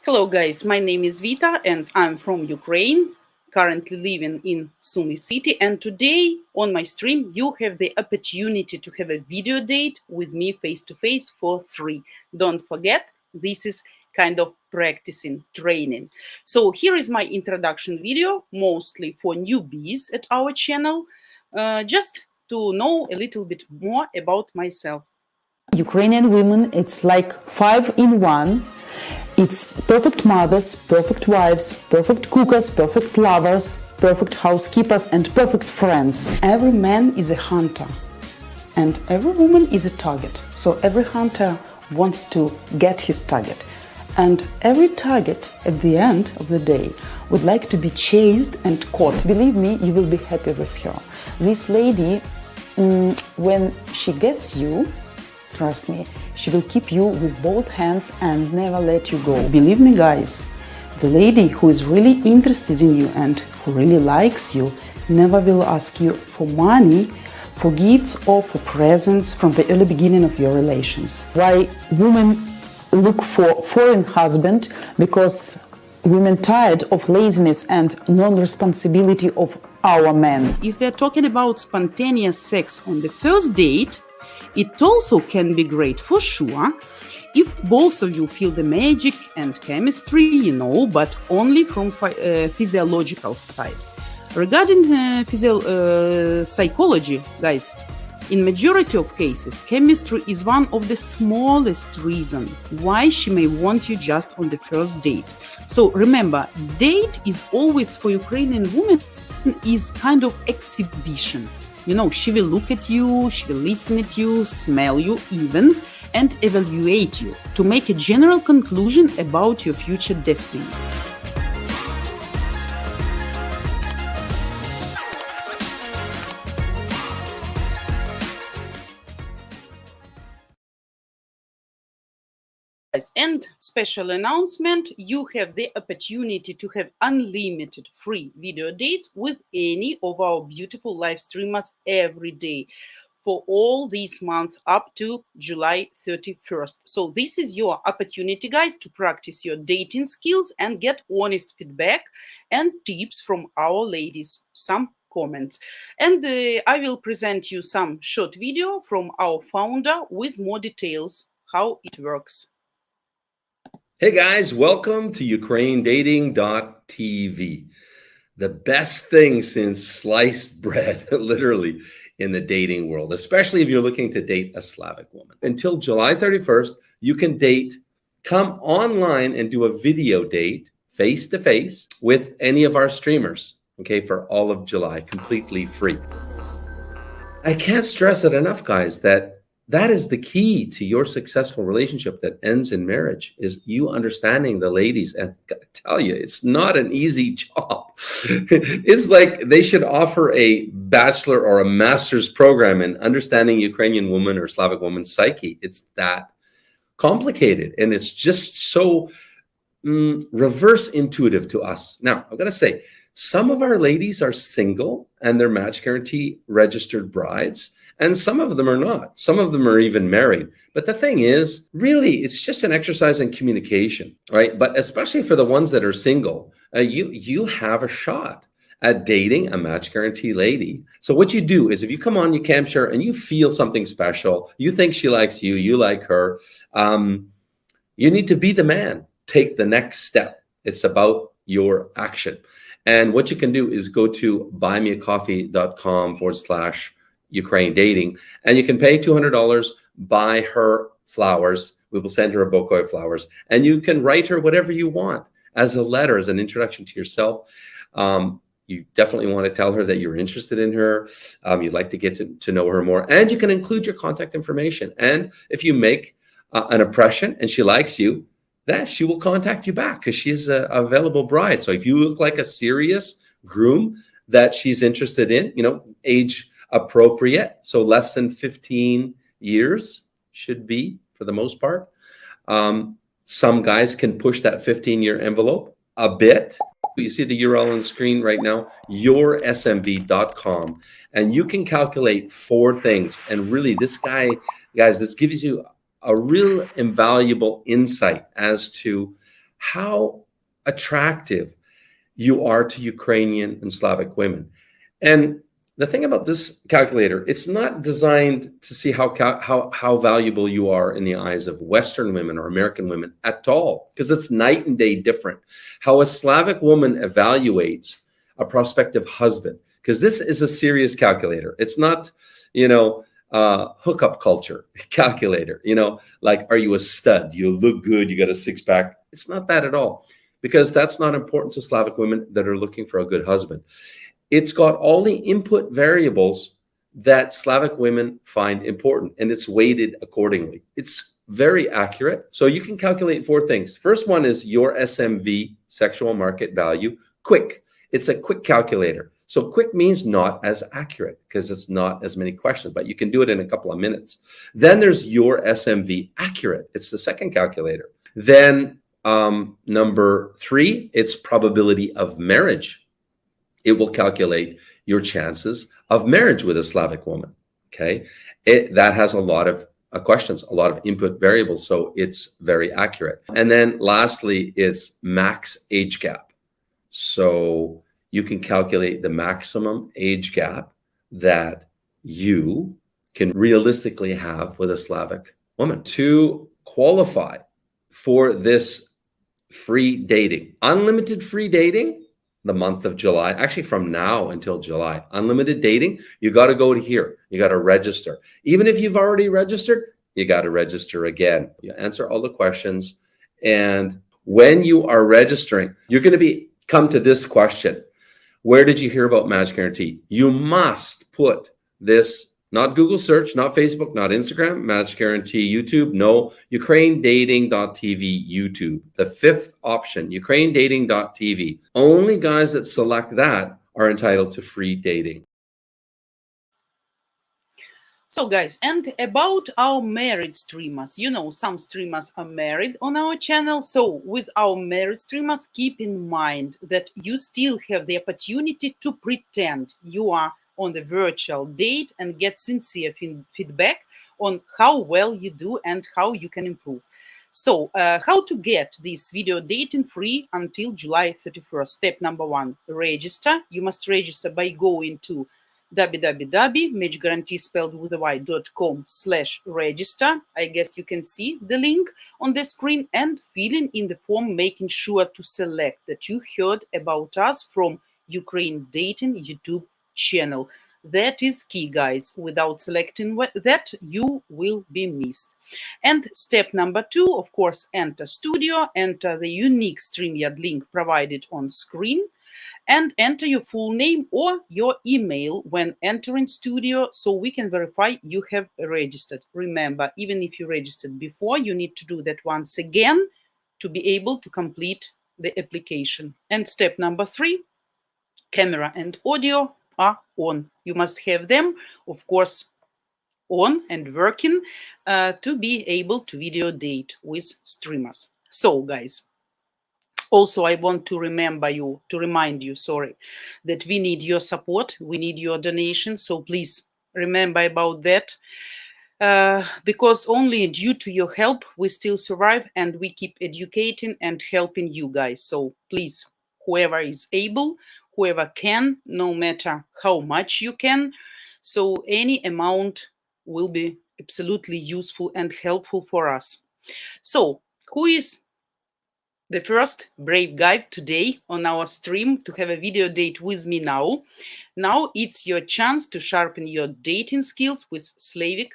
Hello guys, my name is Vita and I'm from Ukraine, currently living in Sumy city, and today on my stream you have the opportunity to have a video date with me face to face for free. Don't forget, this is kind of practicing training. So here is my introduction video, mostly for newbies at our channel, just to know a little bit more about myself. Ukrainian women, it's like 5 in 1. It's perfect mothers, perfect wives, perfect cookers, perfect lovers, perfect housekeepers, and perfect friends. Every man is a hunter, and every woman is a target. So every hunter wants to get his target. And every target at the end of the day would like to be chased and caught. Believe me, you will be happy with her. This lady, when she gets you, trust me, she will keep you with both hands and never let you go. Believe me, guys, the lady who is really interested in you and who really likes you never will ask you for money, for gifts, or for presents from the early beginning of your relations. Why women look for foreign husband? Because women tired of laziness and non-responsibility of our men. If we are talking about spontaneous sex on the first date, it also can be great for sure if both of you feel the magic and chemistry, but only from physiological side. Regarding psychology, guys, in majority of cases, chemistry is one of the smallest reasons why she may want you just on the first date. So remember, date is always for Ukrainian women is kind of exhibition. She will look at you, she will listen at you, smell you even, and evaluate you to make a general conclusion about your future destiny. And special announcement, you have the opportunity to have unlimited free video dates with any of our beautiful live streamers every day for all this month up to July 31st. So this is your opportunity, guys, to practice your dating skills and get honest feedback and tips from our ladies, some comments. And I will present you some short video from our founder with more details how it works. Hey guys, welcome to UkraineDating.tv. The best thing since sliced bread, literally, in the dating world, especially if you're looking to date a Slavic woman. Until July 31st, you can come online and do a video date face-to-face with any of our streamers, okay, for all of July, completely free. I can't stress it enough, guys, that is the key to your successful relationship that ends in marriage, is you understanding the ladies. And I gotta tell you, it's not an easy job. It's like they should offer a bachelor or a master's program in understanding Ukrainian woman or Slavic woman's psyche. It's that complicated. And it's just so reverse intuitive to us. Now, I've got to say, some of our ladies are single and they're match guarantee registered brides. And some of them are not. Some of them are even married. But the thing is, really, it's just an exercise in communication, right? But especially for the ones that are single, you have a shot at dating a match guarantee lady. So what you do is if you come on, you cam share, and you feel something special, you think she likes you, you like her, you need to be the man. Take the next step. It's about your action. And what you can do is go to buymeacoffee.com/Ukraine dating, and you can pay $200, buy her flowers. We will send her a bouquet of flowers, and you can write her whatever you want as a letter, as an introduction to yourself. You definitely want to tell her that you're interested in her. You'd like to get to know her more, and you can include your contact information. And if you make an impression and she likes you, that she will contact you back because she's an available bride. So if you look like a serious groom that she's interested in, age appropriate, so less than 15 years should be for the most part. Some guys can push that 15-year envelope a bit, You see the URL on the screen right now, yoursmv.com, and you can calculate 4 things. And really, this guys, this gives you a real invaluable insight as to how attractive you are to Ukrainian and Slavic women. And the thing about this calculator, it's not designed to see how valuable you are in the eyes of Western women or American women at all, because it's night and day different. How a Slavic woman evaluates a prospective husband, because this is a serious calculator. It's not, hookup culture calculator, like, are you a stud? You look good, you got a 6-pack. It's not that at all, because that's not important to Slavic women that are looking for a good husband. It's got all the input variables that Slavic women find important, and it's weighted accordingly. It's very accurate. So you can calculate 4 things. First one is your SMV, sexual market value, quick. It's a quick calculator. So quick means not as accurate because it's not as many questions, but you can do it in a couple of minutes. Then there's your SMV accurate. It's the second calculator. Then number 3, it's probability of marriage. It will calculate your chances of marriage with a Slavic woman. Okay, that has a lot of questions, a lot of input variables, so it's very accurate. And then lastly, it's max age gap. So you can calculate the maximum age gap that you can realistically have with a Slavic woman. To qualify for this free dating, unlimited free dating, the month of July, actually from now until July, unlimited dating, you got to go to here. You got to register. Even if you've already registered, you got to register again. You answer all the questions. And when you are registering, you're going to come to this question. Where did you hear about Match Guarantee? You must put this, not Google search, not Facebook, not Instagram, Match Guarantee, YouTube, no, UkraineDating.tv, YouTube. The 5th option, UkraineDating.tv. Only guys that select that are entitled to free dating. So guys, and about our married streamers, some streamers are married on our channel. So with our married streamers, keep in mind that you still have the opportunity to pretend you are on the virtual date and get sincere feedback on how well you do and how you can improve. So how to get this video dating free until July 31st? Step number 1, register. You must register by going to www.matchguarantee.com/register. I guess you can see the link on the screen, and filling in the form, making sure to select that you heard about us from Ukraine Dating YouTube channel. That is key, guys. Without selecting that, you will be missed. And step number 2, of course, enter Studio, enter the unique StreamYard link provided on screen, and enter your full name or your email when entering Studio so we can verify you have registered. Remember, even if you registered before, you need to do that once again to be able to complete the application. And step number 3, camera and audio are on. You must have them, of course, on and working to be able to video date with streamers. So, guys, also, I want to remind you, that we need your support. We need your donations. So please remember about that. Because only due to your help, we still survive and we keep educating and helping you guys. So please, whoever is able, whoever can, no matter how much you can. So any amount will be absolutely useful and helpful for us. So who is the first brave guy today on our stream to have a video date with me now? Now it's your chance to sharpen your dating skills with Slavic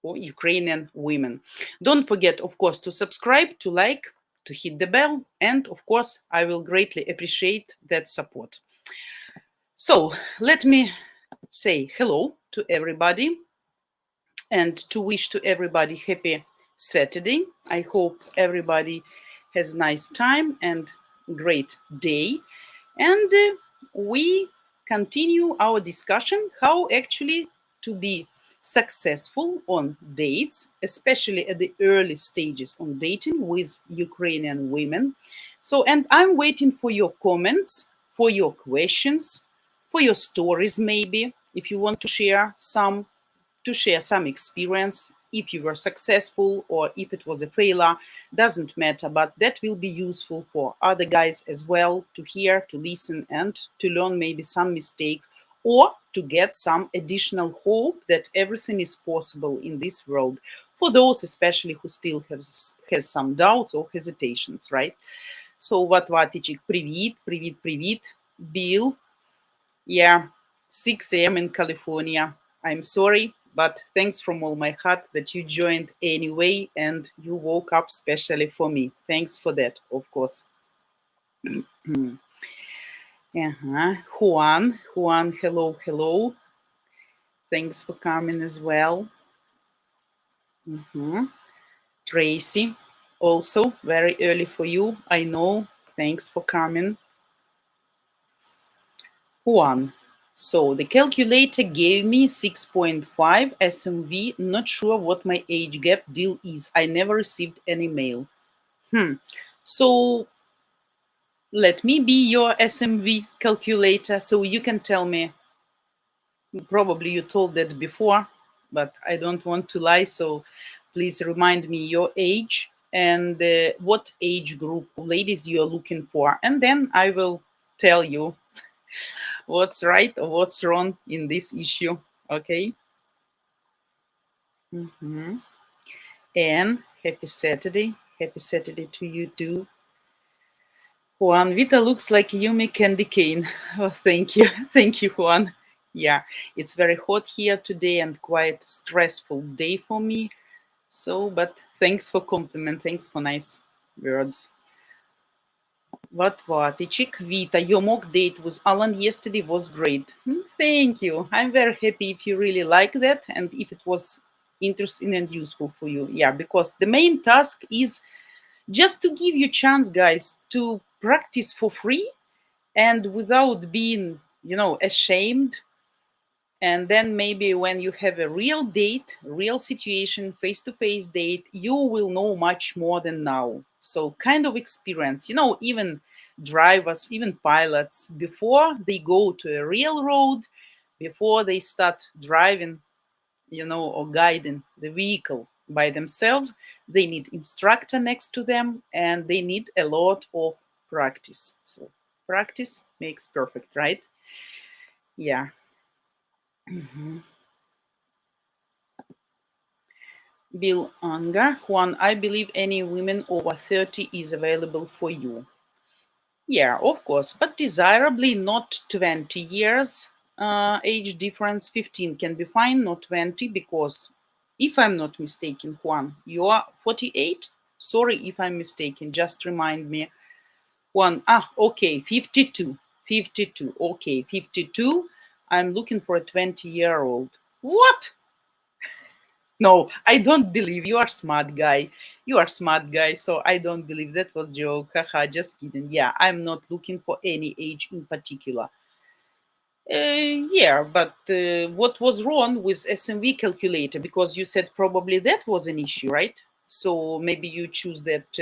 or Ukrainian women. Don't forget, of course, to subscribe, to like, to hit the bell, and of course, I will greatly appreciate that support. So let me say hello to everybody and to wish to everybody happy Saturday. I hope everybody has nice time and great day. And we continue our discussion how actually to be successful on dates, especially at the early stages on dating with Ukrainian women. So, and I'm waiting for your comments, for your questions, for your stories, maybe, if you want to share some experience, if you were successful or if it was a failure, doesn't matter, but that will be useful for other guys as well to hear, to listen, and to learn maybe some mistakes, or to get some additional hope that everything is possible in this world, for those especially who still has some doubts or hesitations, right? So what Ватичик, привет. Bill, yeah, 6 a.m. in California. I'm sorry, but thanks from all my heart that you joined anyway and you woke up specially for me. Thanks for that, of course. Juan, hello. Thanks for coming as well. Tracy, also very early for you, I know. Thanks for coming. Juan. So the calculator gave me 6.5 SMV. Not sure what my age gap deal is. I never received any mail. So let me be your SMV calculator so you can tell me. Probably you told that before, but I don't want to lie. So please remind me your age and what age group of ladies you are looking for. And then I will tell you what's right or what's wrong in this issue. Okay. And happy Saturday to you too. Juan, Vita looks like Yumi candy cane. Oh, thank you Juan. Yeah, it's very hot here today and quite stressful day for me. So, but thanks for compliment, thanks for nice words. What Vatichik, Vita, your mock date with Alan yesterday was great. Thank you. I'm very happy if you really like that and if it was interesting and useful for you. Yeah, because the main task is just to give you chance, guys, to practice for free and without being, ashamed. And then maybe when you have a real date, real situation, face-to-face date, you will know much more than now. So kind of experience, even drivers, even pilots, before they go to a real road, before they start driving, or guiding the vehicle by themselves, they need instructor next to them and they need a lot of practice. So practice makes perfect, right? Yeah. Bill Unger, Juan, I believe any women over 30 is available for you. Yeah, of course, but desirably not 20 years. Age difference 15 can be fine, not 20, because if I'm not mistaken, Juan, you are 48? Sorry if I'm mistaken, just remind me. Juan, okay, 52. 52, okay, 52. I'm looking for a 20-year-old. What? No, I don't believe you are smart guy. You are smart guy, so I don't believe that was joke. Haha, just kidding. Yeah, I'm not looking for any age in particular. Yeah, but what was wrong with SMV calculator? Because you said probably that was an issue, right? So maybe you choose that.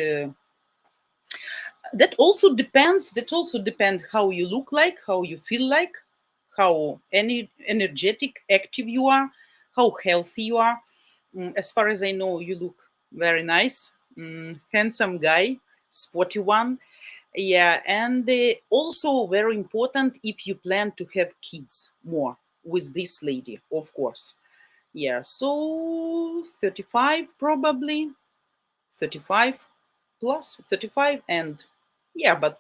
That also depends. That also depends how you look like, how you feel like, how energetic, active you are, how healthy you are. As far as I know, you look very nice, handsome guy, sporty one. Yeah, and also very important if you plan to have kids more with this lady, of course. Yeah, so 35 probably, 35 plus 35, and yeah, but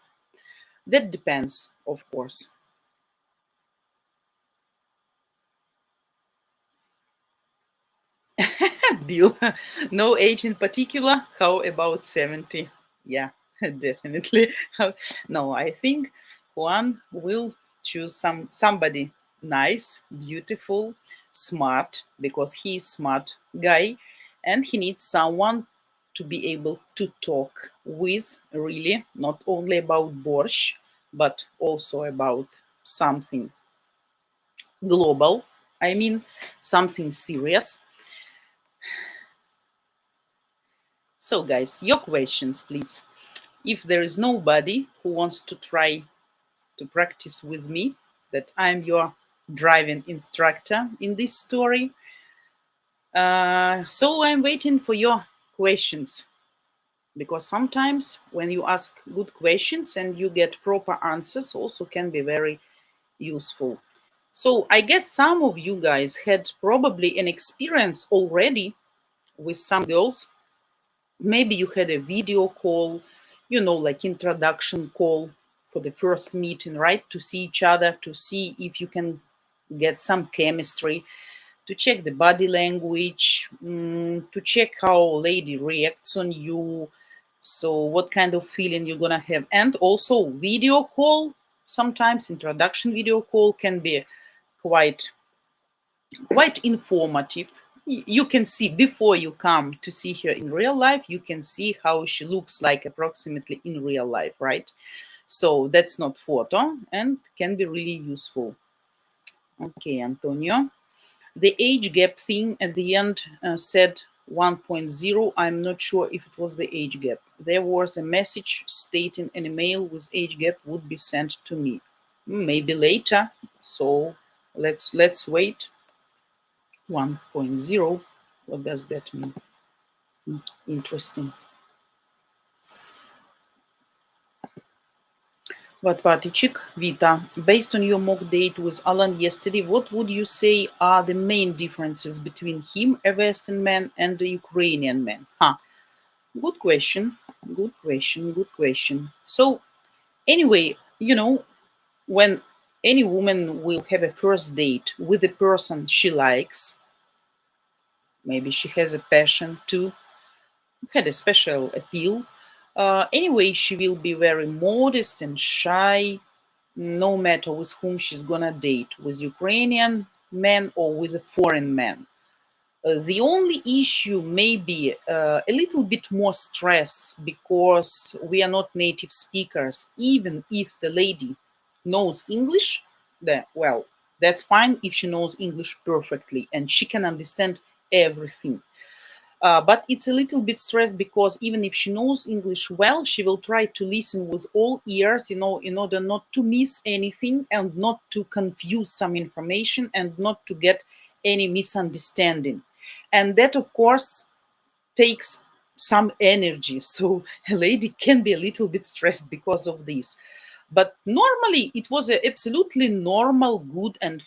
that depends, of course. Bill, no age in particular. How about 70? Yeah, definitely. No, I think Juan will choose somebody nice, beautiful, smart, because he's smart guy, and he needs someone to be able to talk with, really, not only about borscht, but also about something global. I mean, something serious. So, guys, your questions, please. if there is nobody who wants to try to practice with me, that I'm your driving instructor in this story. So I'm waiting for your questions, because sometimes when you ask good questions and you get proper answers, also can be very useful. So I guess some of you guys had probably an experience already with some girls. Maybe you had a video call, like introduction call for the first meeting, right? To see each other, to see if you can get some chemistry, to check the body language, to check how a lady reacts on you. So what kind of feeling you're gonna have. And also video call, sometimes introduction video call can be quite informative. You can see before you come to see her in real life, you can see how she looks like approximately in real life, right? So that's not photo and can be really useful. Okay, Antonio. The age gap thing at the end said 1.0. I'm not sure if it was the age gap. There was a message stating an email with age gap would be sent to me. Maybe later. So let's wait. 1.0. What does that mean? Interesting. Vatvaticik, Vita, based on your mock date with Alan yesterday, what would you say are the main differences between him, a Western man, and a Ukrainian man? Good question. Good question. Good question. So, anyway, when any woman will have a first date with a person she likes, maybe she has a passion to, had a special appeal. Anyway, she will be very modest and shy, no matter with whom she's gonna date, with Ukrainian men or with a foreign man. The only issue may be a little bit more stress because we are not native speakers. Even if the lady knows English, well, that's fine if she knows English perfectly and she can understand everything. But it's a little bit stressed because even if she knows English well, she will try to listen with all ears, in order not to miss anything and not to confuse some information and not to get any misunderstanding. And that, of course, takes some energy. So a lady can be a little bit stressed because of this. But normally it was a absolutely normal, good and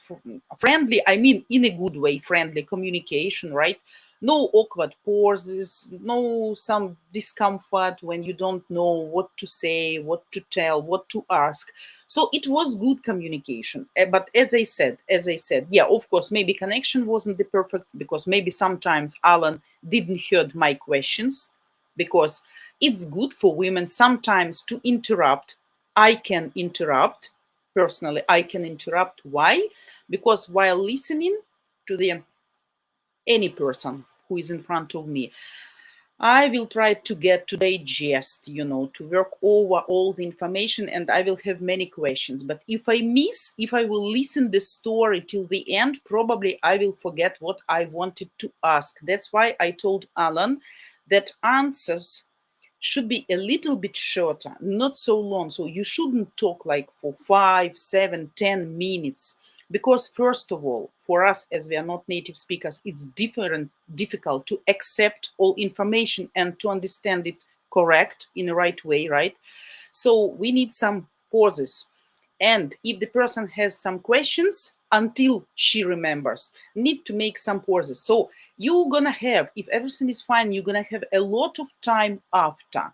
friendly, I mean, in a good way, friendly communication, right? No awkward pauses, no some discomfort when you don't know what to say, what to tell, what to ask. So it was good communication. But as I said, yeah, of course, maybe connection wasn't the perfect, because maybe sometimes Alan didn't heard my questions, because it's good for women sometimes to interrupt. I can interrupt. Personally, I can interrupt. Why? Because while listening to any person who is in front of me, I will try to get to digest, to work over all the information, and I will have many questions. But if I will listen the story till the end, probably I will forget what I wanted to ask. That's why I told Alan that answers should be a little bit shorter, not so long. So you shouldn't talk like for 5, 7, 10 minutes. Because first of all, for us as we are not native speakers, it's difficult to accept all information and to understand it correct in the right way, right? So we need some pauses. And if the person has some questions, until she remembers, need to make some pauses. So you're gonna have, if everything is fine, you're gonna have a lot of time after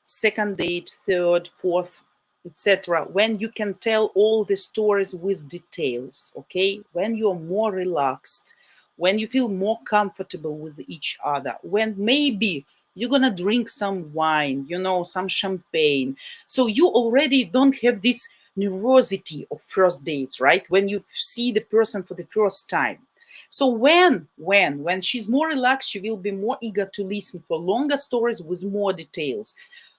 second date, third, fourth, etc., when you can tell all the stories with details, okay? When you're more relaxed, when you feel more comfortable with each other, when maybe you're gonna drink some wine, some champagne. So you already don't have this nervosity of first dates, right? When you see the person for the first time. So when she's more relaxed, she will be more eager to listen for longer stories with more details.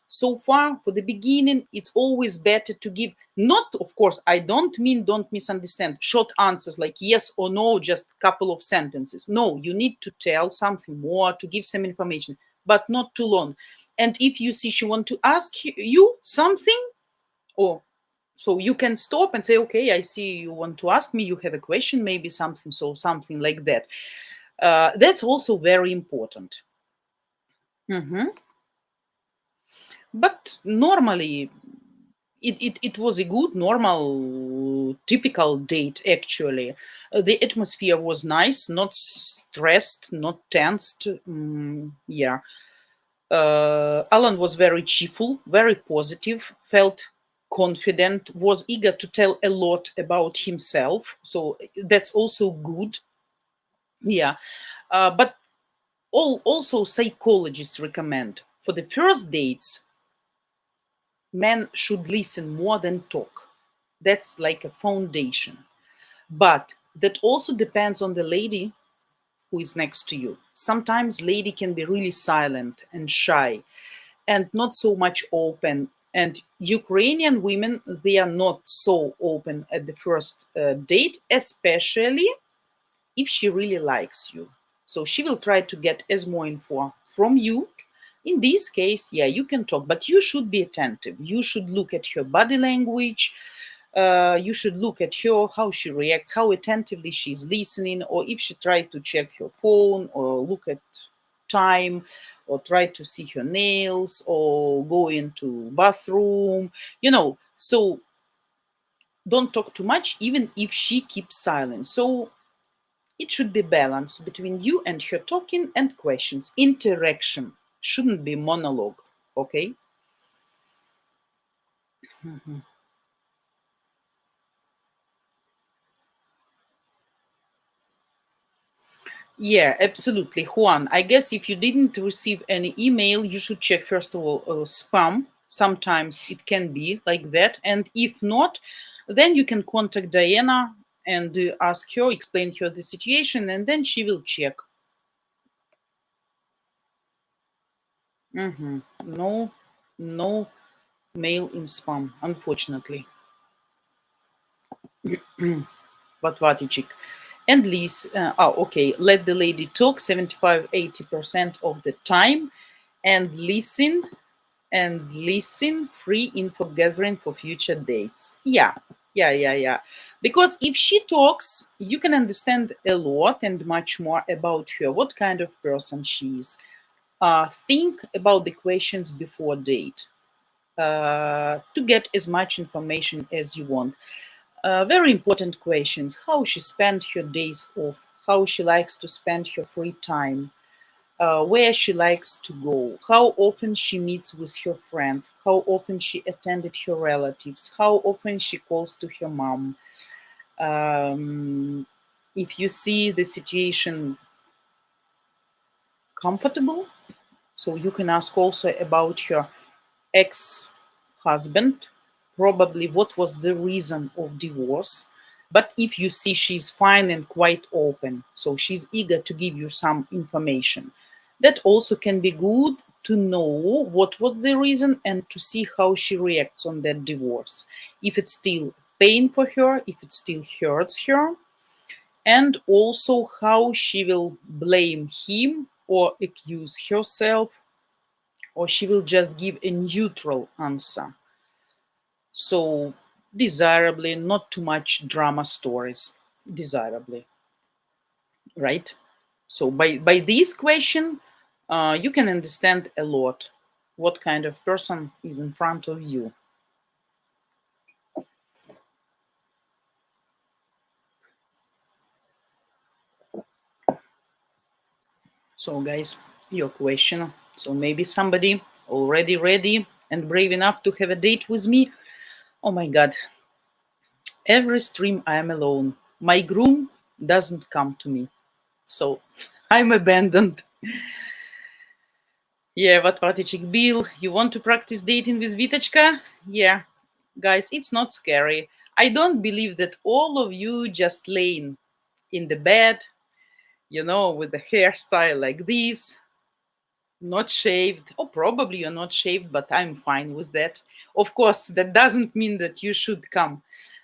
So far, for the beginning, it's always better to give, not, of course, I don't mean, don't misunderstand, short answers like yes or no, just a couple of sentences. No, you need to tell something more, to give some information, but not too long. And if you see she want to ask you something, or so you can stop and say, okay, I see you want to ask me, you have a question, maybe something, so something like that. That's also very important. But normally, it was a good, normal, typical date, actually. The atmosphere was nice, not stressed, not tensed. Yeah. Alan was very cheerful, very positive, felt confident, was eager to tell a lot about himself. So that's also good. Yeah. But also psychologists recommend for the first dates, men should listen more than talk. That's like a foundation. But that also depends on the lady who is next to you. Sometimes lady can be really silent and shy and not so much open. And Ukrainian women, they are not so open at the first date, especially if she really likes you. So she will try to get as more info from you. In this case, yeah, you can talk, but you should be attentive. You should look at her body language. You should look at her, how she reacts, how attentively she's listening, or if she tried to check her phone or look at time or try to see her nails or go into bathroom, so don't talk too much, even if she keeps silent. So it should be balanced between you and her talking and questions. Interaction shouldn't be monologue, okay? Yeah, absolutely. Juan, I guess if you didn't receive any email, you should check, first of all, spam. Sometimes it can be like that. And if not, then you can contact Diana and ask her, explain her the situation, and then she will check. No, no mail in spam, unfortunately. But Vatichik. And Liz, okay, let the lady talk 75-80% of the time and listen free info gathering for future dates. Yeah. Because if she talks, you can understand a lot and much more about her, what kind of person she is. Think about the questions before date to get as much information as you want. Very important questions: how she spent her days off, how she likes to spend her free time, where she likes to go, how often she meets with her friends, how often she attended her relatives, how often she calls to her mom. If you see the situation comfortable, so you can ask also about her ex-husband, probably what was the reason of divorce. But if you see she's fine and quite open, so she's eager to give you some information, that also can be good to know what was the reason and to see how she reacts on that divorce. If it's still pain for her, if it still hurts her, and also how she will blame him or accuse herself, or she will just give a neutral answer. So, desirably, not too much drama stories, desirably, right? So, by this question, you can understand a lot what kind of person is in front of you. So, guys, your question. So, maybe somebody already ready and brave enough to have a date with me. Oh my God. Every stream I am alone. My groom doesn't come to me. So I'm abandoned. Yeah, what Vatichik Bill, you want to practice dating with Vitachka? Yeah, guys, it's not scary. I don't believe that all of you just laying in the bed, with the hairstyle like this, not shaved, or probably you're not shaved, but I'm fine with that. Of course, that doesn't mean that you should come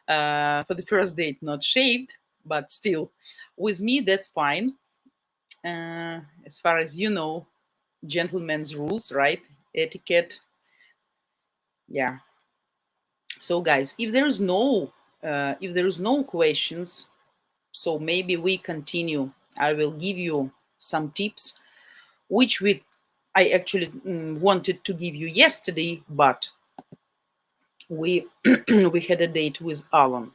for the first date not shaved, but still, with me, that's fine. As far as you know, gentlemen's rules, right? etiquette. Yeah. So guys, if there is no questions, so maybe we continue. I will give you some tips which I actually wanted to give you yesterday, but we we had a date with Alan.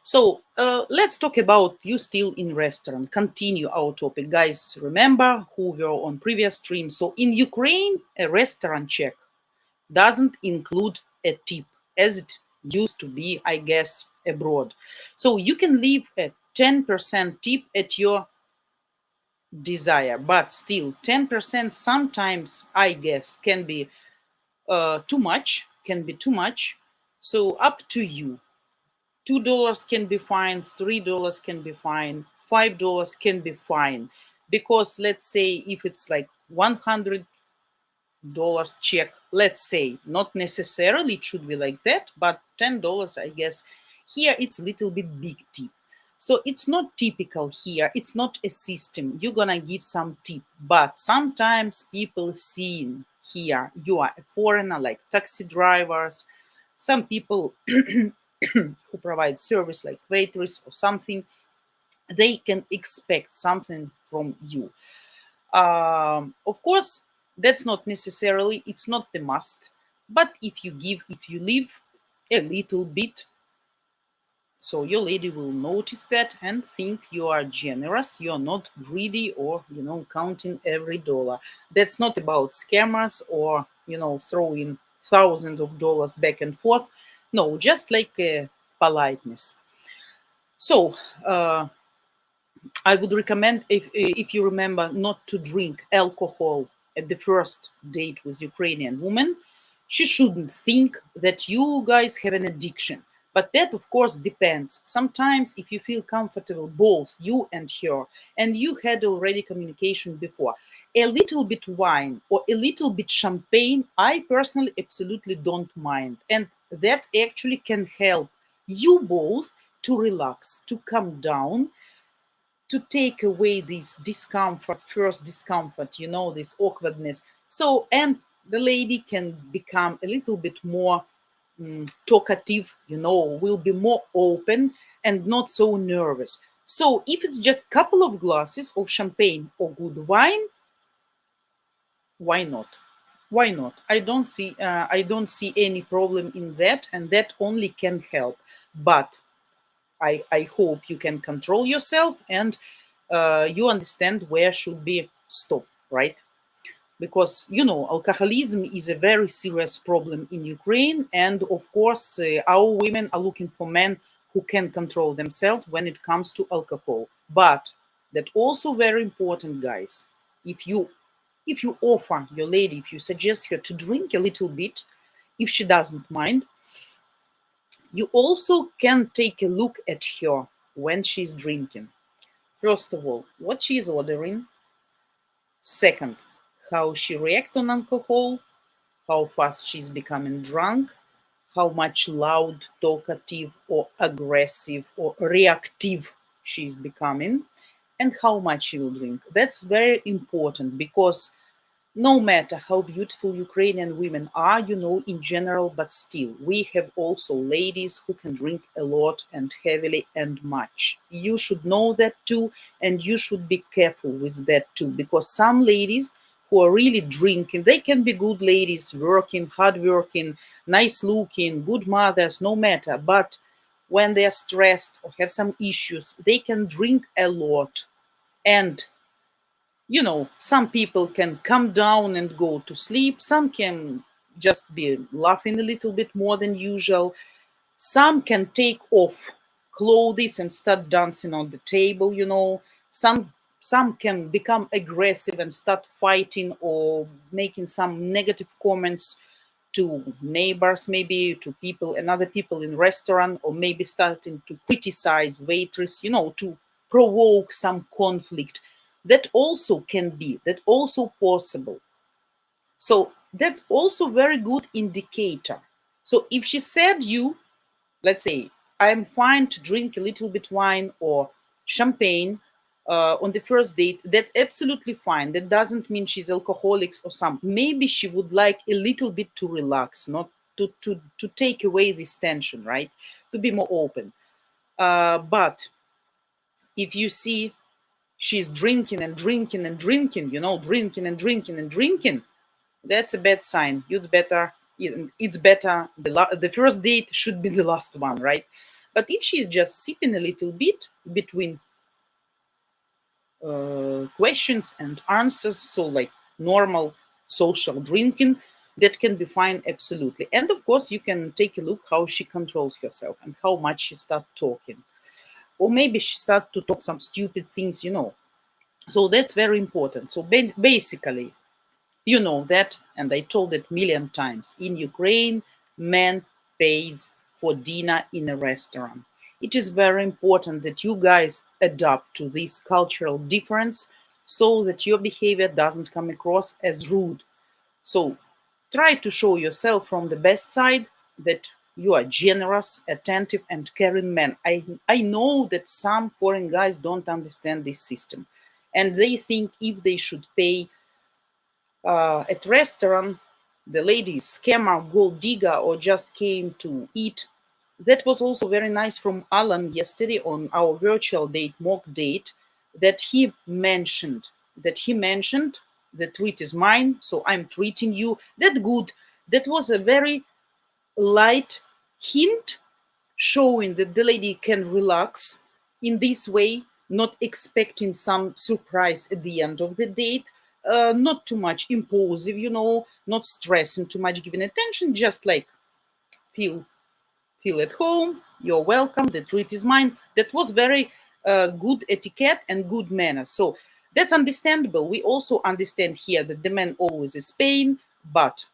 So let's talk about you still in restaurant. Continue our topic, guys. Remember who were on previous stream. So in Ukraine, a restaurant check doesn't include a tip, as it used to be, I guess, abroad. So you can leave a 10% tip at your desire, but still 10% sometimes, I guess, can be too much, So up to you. $2 can be fine, $3 can be fine, $5 can be fine. Because let's say if it's like $100 check, let's say, not necessarily it should be like that, but $10, I guess, here it's a little bit big tip. So it's not typical here. It's not a system. You're gonna give some tip, but sometimes people seeing here you are a foreigner, like taxi drivers, some people who provide service like waitress or something, they can expect something from you. Of course, that's not necessarily, it's not the must, but if you leave a little bit, so your lady will notice that and think you are generous, you're not greedy or, counting every dollar. That's not about scammers or, throwing thousands of dollars back and forth. No, just like politeness. So, I would recommend, if you remember, not to drink alcohol at the first date with Ukrainian woman. She shouldn't think that you guys have an addiction. But that, of course, depends. Sometimes, if you feel comfortable, both you and her, and you had already communication before, a little bit wine or a little bit champagne, I personally absolutely don't mind. And that actually can help you both to relax, to calm down, to take away this first discomfort, this awkwardness. So, and the lady can become a little bit more talkative, will be more open and not so nervous. So, if it's just a couple of glasses of champagne or good wine, why not? Why not? I don't see any problem in that, and that only can help. But I hope you can control yourself and you understand where should be stop, right? Because, alcoholism is a very serious problem in Ukraine. And of course, our women are looking for men who can control themselves when it comes to alcohol. But that also very important, guys. If you offer your lady, if you suggest her to drink a little bit, if she doesn't mind, you also can take a look at her when she's drinking. First of all, what she's ordering. Second, how she reacts on alcohol, how fast she's becoming drunk, how much loud, talkative, or aggressive, or reactive she's becoming, and how much she will drink. That's very important because no matter how beautiful Ukrainian women are, in general, but still, we have also ladies who can drink a lot and heavily and much. You should know that too, and you should be careful with that too, because some ladies who are really drinking, they can be good ladies, working, hardworking, nice looking, good mothers, no matter, but when they are stressed or have some issues, they can drink a lot. And some people can come down and go to sleep. Some can just be laughing a little bit more than usual. Some can take off clothes and start dancing on the table. Some can become aggressive and start fighting or making some negative comments to neighbors, maybe to people and other people in restaurant, or maybe starting to criticize waitress, to provoke some conflict. That also can be, that also possible. So that's also very good indicator. So if she said you, let's say, I'm fine to drink a little bit wine or champagne, on the first date, that's absolutely fine. That doesn't mean she's alcoholics or something. Maybe she would like a little bit to relax, not to take away this tension, right? To be more open. But if you see she's drinking and drinking and drinking, drinking and drinking and drinking, that's a bad sign. It's better the first date should be the last one, right? But if she's just sipping a little bit between questions and answers, so like normal social drinking, that can be fine, absolutely. And of course, you can take a look how she controls herself and how much she start talking, or maybe she start to talk some stupid things. So that's very important. So basically, you know that, and I told it million times. In Ukraine, man pays for dinner in a restaurant. It is very important that you guys adapt to this cultural difference so that your behavior doesn't come across as rude. So try to show yourself from the best side, that you are generous, attentive, and caring man. I know that some foreign guys don't understand this system, and they think if they should pay at restaurant, the lady is scammer, gold digger, or just came to eat. That was also very nice from Alan yesterday on our virtual date, mock date, that he mentioned the treat is mine, so I'm treating you. That good. That was a very light hint showing that the lady can relax in this way, not expecting some surprise at the end of the date, not too much impulsive, not stressing too much, giving attention, just like feel at home, you're welcome, the treat is mine. That was very good etiquette and good manners. So that's understandable. We also understand here that the man always is paying, but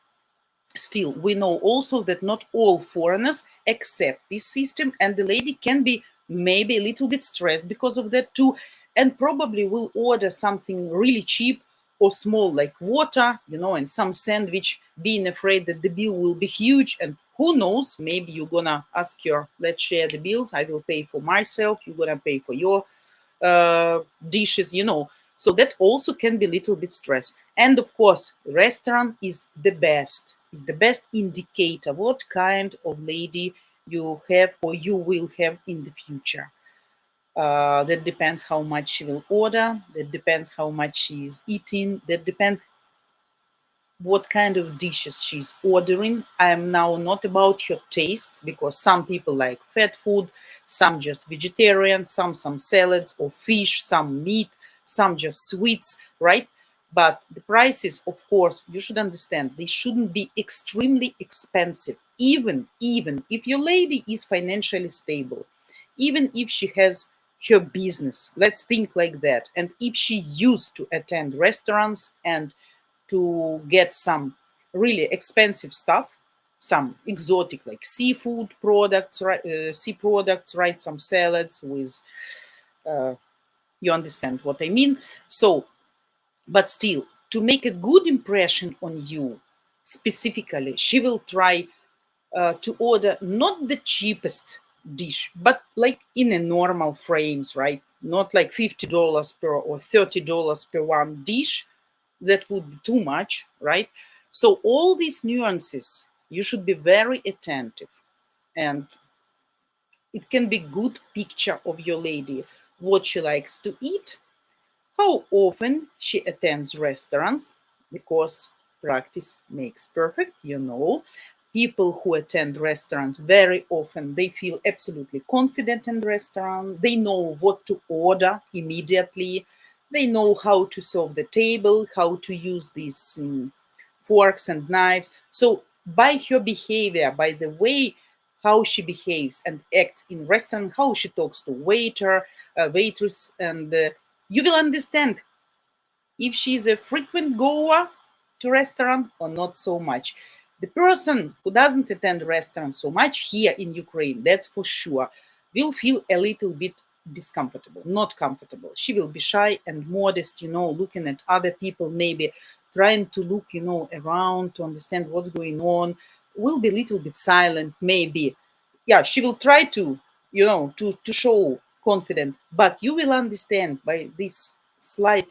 still, we know also that not all foreigners accept this system, and the lady can be maybe a little bit stressed because of that too, and probably will order something really cheap or small, like water, and some sandwich, being afraid that the bill will be huge. And who knows, maybe you're gonna ask her, let's share the bills, I will pay for myself, you're gonna pay for your dishes. So that also can be a little bit stress. And of course, restaurant is the best indicator what kind of lady you have or you will have in the future. That depends how much she will order, that depends how much she is eating, that depends what kind of dishes she's ordering. I am now not about her taste, because some people like fat food, some just vegetarian, some salads or fish, some meat, some just sweets, right? But the prices, of course, you should understand, they shouldn't be extremely expensive. Even if your lady is financially stable, even if she has her business, let's think like that, and if she used to attend restaurants and to get some really expensive stuff, some exotic like seafood products, right? Sea products, right? Some salads with, you understand what I mean. So, but still, to make a good impression on you, specifically, she will try to order not the cheapest dish, but like in a normal frames, right? Not like $50 per or $30 per one dish. That would be too much, right? So all these nuances, you should be very attentive, and it can be good picture of your lady, what she likes to eat, how often she attends restaurants, because practice makes perfect. People who attend restaurants very often, they feel absolutely confident in the restaurant. They know what to order immediately. They know how to serve the table, how to use these forks and knives. So by her behavior, by the way how she behaves and acts in restaurant, how she talks to waiter, waitress, and you will understand if she's a frequent goer to restaurant or not so much. The person who doesn't attend restaurant so much here in Ukraine, that's for sure, will feel a little bit discomfortable, not comfortable. She will be shy and modest, looking at other people, maybe trying to look, around to understand what's going on, will be a little bit silent, maybe. Yeah, she will try to, to show confident, but you will understand by this slight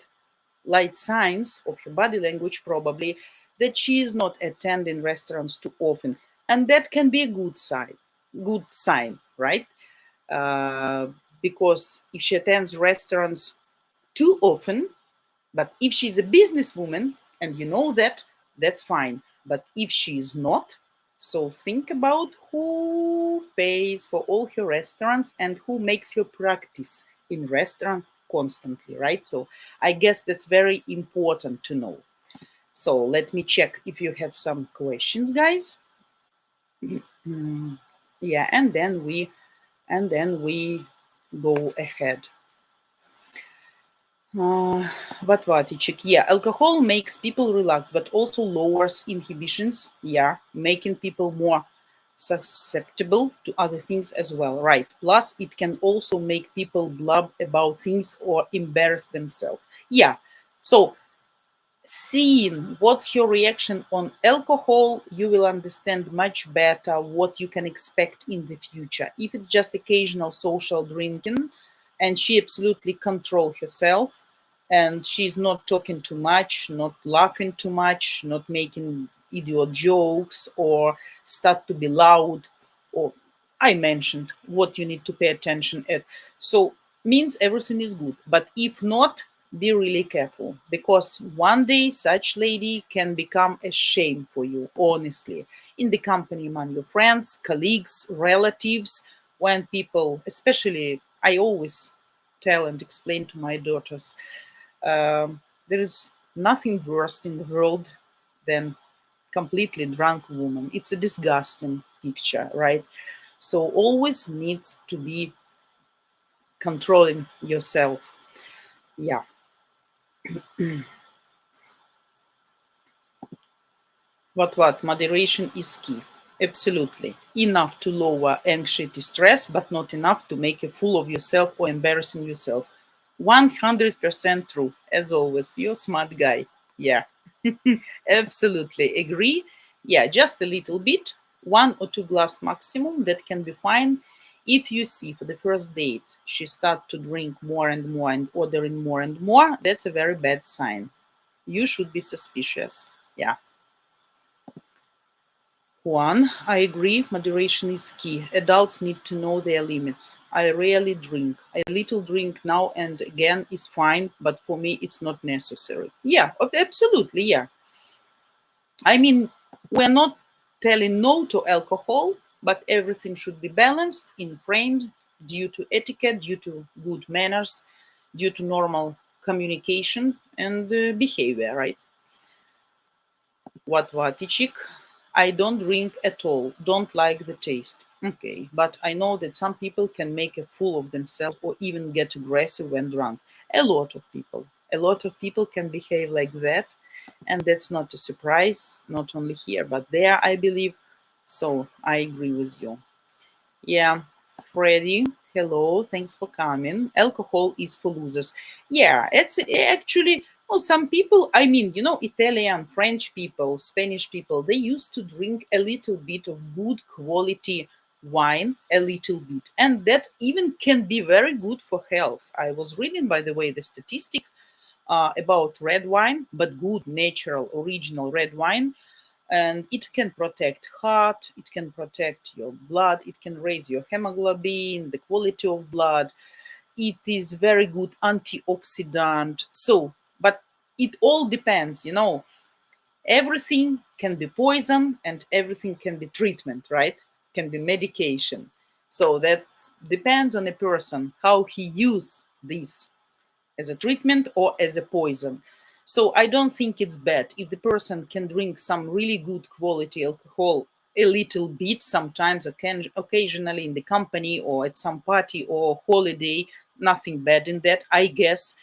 light signs of her body language probably that she is not attending restaurants too often, and that can be a good sign, right? uh, because if she attends restaurants too often, but if she's a businesswoman and you know that, that's fine. But if she is not, so think about who pays for all her restaurants and who makes her practice in restaurant constantly, right? So I guess that's very important to know. So let me check if you have some questions, guys. Yeah, and then we go ahead. But what, Ichik? Yeah, alcohol makes people relax, but also lowers inhibitions. Yeah, making people more susceptible to other things as well, right? Plus, it can also make people blab about things or embarrass themselves. Yeah, so seeing what's your reaction on alcohol, you will understand much better what you can expect in the future. If it's just occasional social drinking and she absolutely control herself and she's not talking too much, not laughing too much, not making idiot jokes or start to be loud, or I mentioned what you need to pay attention at. So means everything is good. But if not, be really careful, because one day such lady can become a shame for you, honestly, in the company, among your friends, colleagues, relatives, when people, especially, I always tell and explain to my daughters, there is nothing worse in the world than completely drunk woman. It's a disgusting picture, right? So always needs to be controlling yourself. Yeah. What? Moderation is key. Absolutely. Enough to lower anxiety stress, but not enough to make a fool of yourself or embarrassing yourself. 100% true. As always, you're a smart guy. Yeah. Absolutely agree. Yeah, just a little bit, 1 or 2 glass maximum, that can be fine. If you see for the first date she start to drink more and more and ordering more and more, that's a very bad sign. You should be suspicious. Yeah. Juan, I agree, moderation is key. Adults need to know their limits. I rarely drink. A little drink now and again is fine, but for me it's not necessary. Yeah, absolutely, yeah. I mean, we're not telling no to alcohol, but everything should be balanced in frame due to etiquette, due to good manners, due to normal communication and behavior, right? What, Ichik? I don't drink at all, don't like the taste. Okay, but I know that some people can make a fool of themselves or even get aggressive when drunk. A lot of people can behave like that, and that's not a surprise, not only here, but there, I believe. So I agree with you. Yeah, Freddie, hello, thanks for coming. Alcohol is for losers. Yeah, it's actually, well, some people, I mean, Italian, French people, Spanish people, they used to drink a little bit of good quality wine, a little bit. And that even can be very good for health. I was reading, by the way, the statistics about red wine, but good, natural, original red wine, and it can protect heart, it can protect your blood, it can raise your hemoglobin, the quality of blood. It is very good antioxidant. So, but it all depends, everything can be poison and everything can be treatment, right? Can be medication. So that depends on a person how he use this, as a treatment or as a poison. So I don't think it's bad if the person can drink some really good quality alcohol a little bit, sometimes occasionally in the company or at some party or holiday. Nothing bad in that, I guess.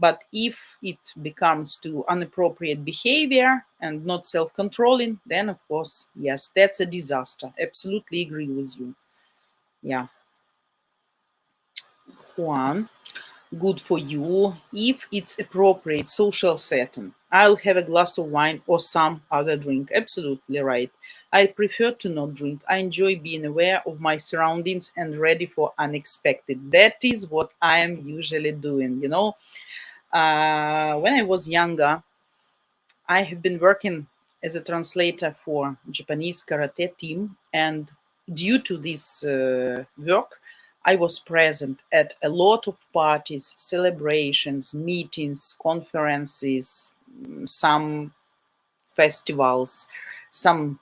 But if it becomes to inappropriate behavior and not self-controlling, then of course, yes, that's a disaster. Absolutely agree with you. Yeah. Juan, good for you if it's appropriate social setting. I'll have a glass of wine or some other drink. Absolutely right. I prefer to not drink. I enjoy being aware of my surroundings and ready for unexpected. That is what I am usually doing. When I was younger, I have been working as a translator for Japanese karate team, and due to this work, I was present at a lot of parties, celebrations, meetings, conferences, some festivals, some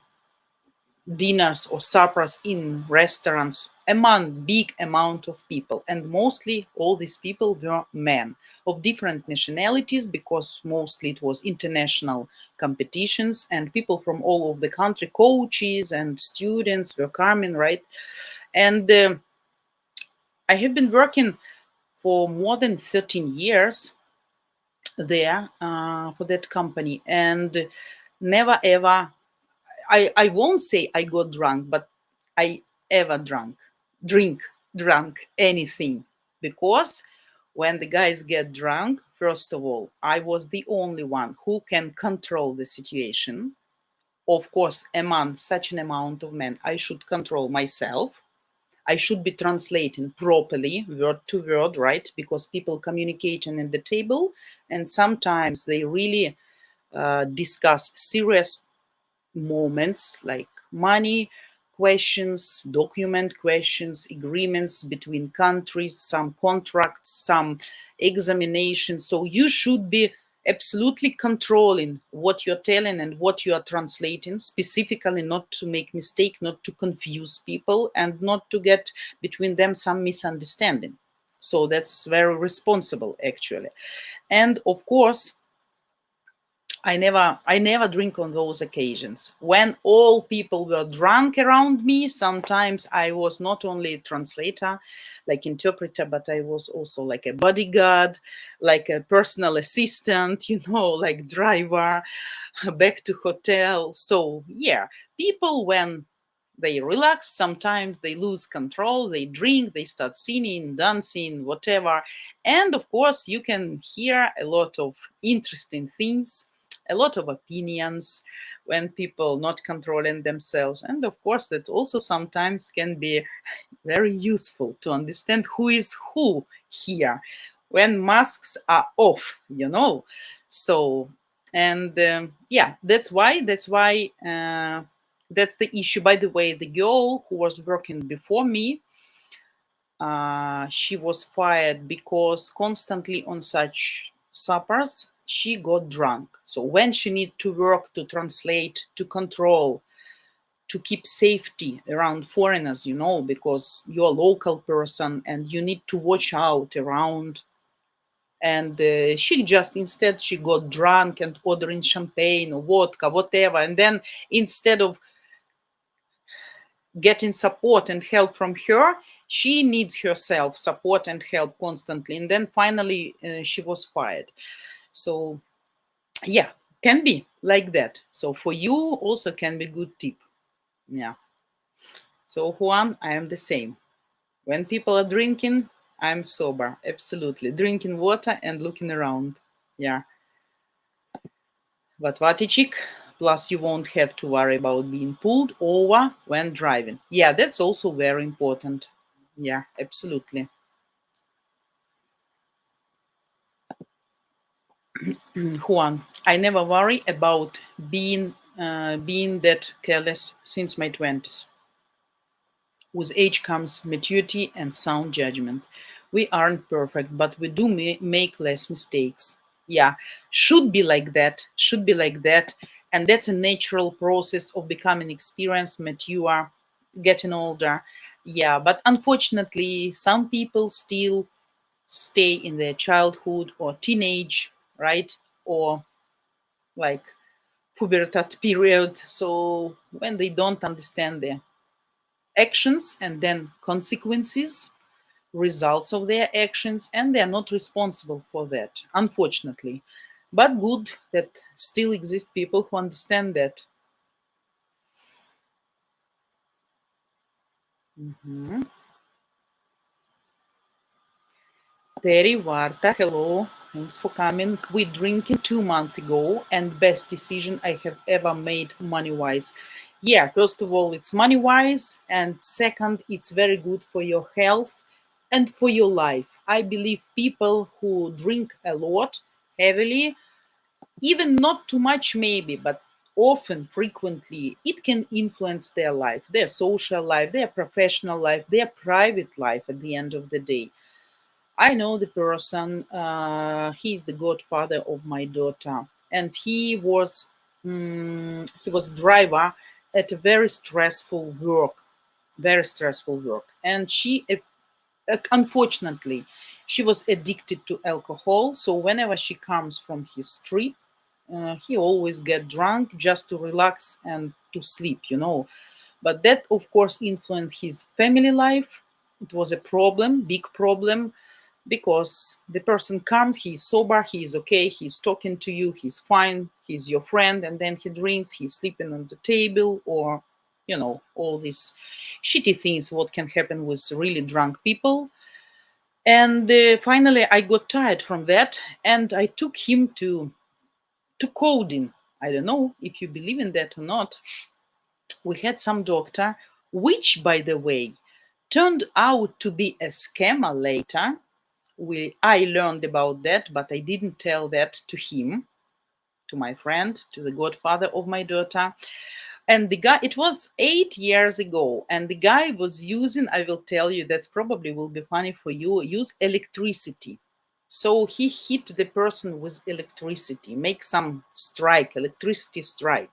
dinners or suppers in restaurants among big amount of people, and mostly all these people were men of different nationalities, because mostly it was international competitions and people from all over the country, coaches and students were coming, right? And I have been working for more than 13 years there for that company, and never ever, I won't say I got drunk, but I ever drunk anything. Because when the guys get drunk, first of all, I was the only one who can control the situation. Of course, among such an amount of men, I should control myself. I should be translating properly, word to word, right? Because people communicating at the table, and sometimes they really discuss serious moments like money questions, document questions, agreements between countries, some contracts, some examinations. So you should be absolutely controlling what you're telling and what you are translating, specifically not to make mistake, not to confuse people, and not to get between them some misunderstanding. So that's very responsible, actually. And of course, I never drink on those occasions. When all people were drunk around me, sometimes I was not only a translator, like interpreter, but I was also like a bodyguard, like a personal assistant, like driver, back to hotel. So yeah, people, when they relax, sometimes they lose control, they drink, they start singing, dancing, whatever. And of course, you can hear a lot of interesting things, a lot of opinions when people not controlling themselves. And of course, that also sometimes can be very useful to understand who is who here when masks are off. So, and yeah, that's the issue. By the way, the girl who was working before me, she was fired because constantly on such suppers she got drunk. So when she need to work, to translate, to control, to keep safety around foreigners, because you're a local person and you need to watch out around. And she just, instead, she got drunk and ordering champagne or vodka, whatever. And then instead of getting support and help from her, she needs herself support and help constantly. And then finally, she was fired. So yeah, can be like that. So for you also can be good tip. Yeah. So Juan, I am the same. When people are drinking, I'm sober. Absolutely. Drinking water and looking around. Yeah. But Vatichik, plus you won't have to worry about being pulled over when driving. Yeah, that's also very important. Yeah, absolutely. Juan, I never worry about being that careless since my 20s. With age comes maturity and sound judgment. We aren't perfect, but we do make less mistakes. Yeah, should be like that, should be like that. And that's a natural process of becoming experienced, mature, getting older. Yeah, but unfortunately, some people still stay in their childhood or teenage, right? Or like puberty period. So when they don't understand their actions and then consequences, results of their actions, and they are not responsible for that, unfortunately. But good that still exist people who understand that. Mhm. Terry Warta, hello. Thanks for coming. Quit drinking 2 months ago, and best decision I have ever made money wise. Yeah, first of all, it's money wise, and second, it's very good for your health and for your life. I believe people who drink a lot heavily, even not too much maybe, but often, frequently, it can influence their life, their social life, their professional life, their private life at the end of the day. I know the person. He's the godfather of my daughter, and he was driver at a very stressful work, and unfortunately, she was addicted to alcohol. So whenever she comes from his trip, he always get drunk just to relax and to sleep. But that, of course, influenced his family life. It was a problem, big problem, because the person comes, he's sober, he's okay, he's talking to you, he's fine, he's your friend, and then he drinks, he's sleeping on the table, or all these shitty things what can happen with really drunk people. And finally I got tired from that, and I took him to coding. I don't know if you believe in that or not. We had some doctor, which by the way turned out to be a scammer later. I learned about that, but I didn't tell that to him, to my friend, to the godfather of my daughter. And the guy, it was 8 years ago, and the guy was using, I will tell you, that's probably will be funny for you, use electricity. So he hit the person with electricity, make some strike, electricity strike,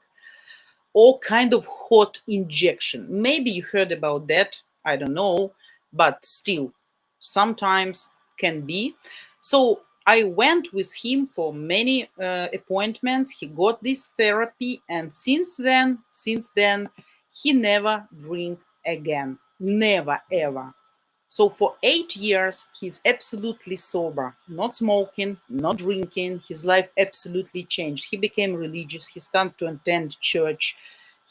all kind of hot injection. Maybe you heard about that, I don't know, but still, sometimes can be. So I went with him for many appointments. He got this therapy, and since then, he never drink again, never ever. So for 8 years, he's absolutely sober, not smoking, not drinking. His life absolutely changed. He became religious. He started to attend church.